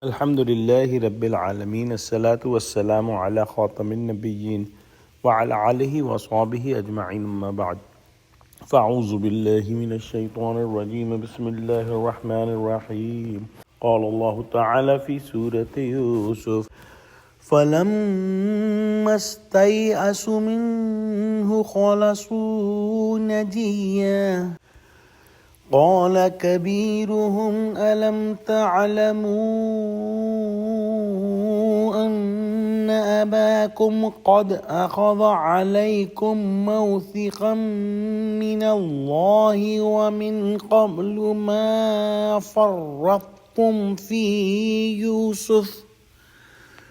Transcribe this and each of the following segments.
Alhamdulillahi Rabbil Alameen. As-salatu was-salamu ala khatamin nabiyyin wa ala alihi wa sahbihi ajma'in amma ba'd. Fa'auzu billahi minash shaitanir rajeem. Bismillahir rahmanir rahim. Qala Allahu ta'ala fi surati Yusuf. فَلَمَّا اسْتَيْأَسُوا مِنْهُ خَلَصُوا نَجِيًّا قال كبيرهم ألم تعلموا أن أباكم قد أخذ عليكم موثقا من الله ومن قبل ما فرطتم في يوسف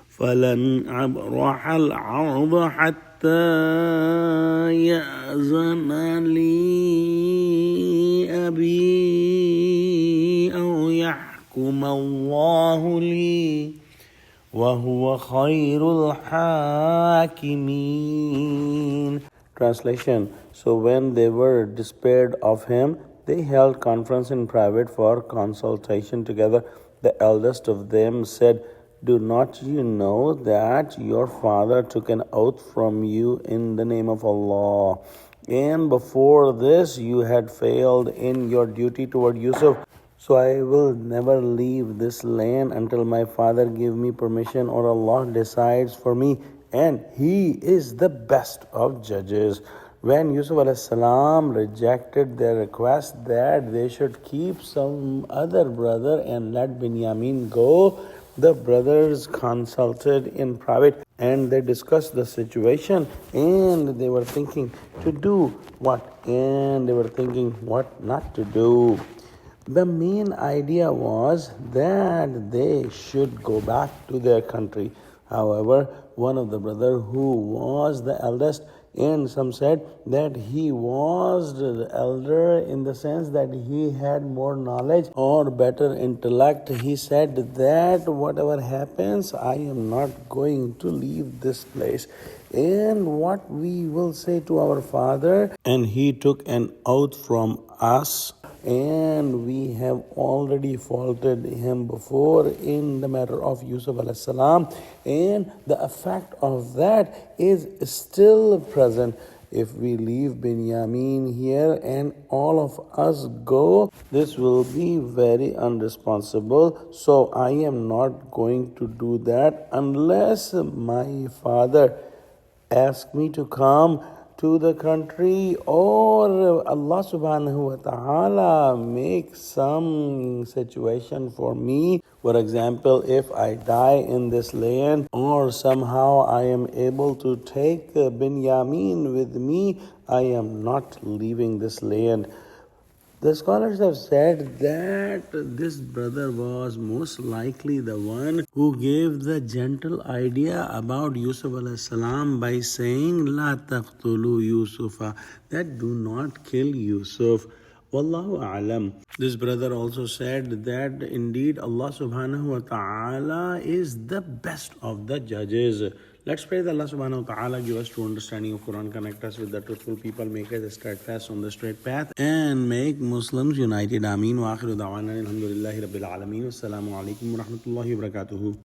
فلن أبرح الأرض حتى يأذن لي أبي أو يحكم الله لي وهو خير الحاكمين. Translation. So when they were despaired of him, they held conference in private for consultation together. The eldest of them said, "Do not you know that your father took an oath from you in the name of Allah? And before this you had failed in your duty toward Yusuf. So I will never leave this land until my father give me permission or Allah decides for me. And he is the best of judges." When Yusuf a.s. rejected their request that they should keep some other brother and let Binyamin go, the brothers consulted in private and they discussed the situation, and they were thinking to do what and they were thinking what not to do. The main idea was that they should go back to their country. However, one of the brothers who was the eldest, and some said that he was the elder in the sense that he had more knowledge or better intellect, he said that whatever happens, I am not going to leave this place. And what we will say to our father, and he took an oath from us, and we have already faulted him before in the matter of Yusuf alayhi salam, and the effect of that is still present. If we leave Binyamin here and all of us go, this will be very unresponsible. So I am not going to do that unless my father asks me to come to the country, or Allah subhanahu wa ta'ala make some situation for me. For example, if I die in this land, or somehow I am able to take Binyamin with me, I am not leaving this land. The scholars have said that this brother was most likely the one who gave the gentle idea about Yusuf alayhi salam by saying, "La taqtulu Yusufa," that do not kill Yusuf. Wallahu a'lam. This brother also said that indeed Allah subhanahu wa ta'ala is the best of the judges. Let's pray that Allah subhanahu wa ta'ala give us true understanding of Quran, connect us with the truthful people, make us steadfast on the straight path, and make Muslims united. Ameen. Wa akhiru da'wana alhamdulillahi rabbil alameen. Assalamu alaikum wa rahmatullahi wa barakatuhu.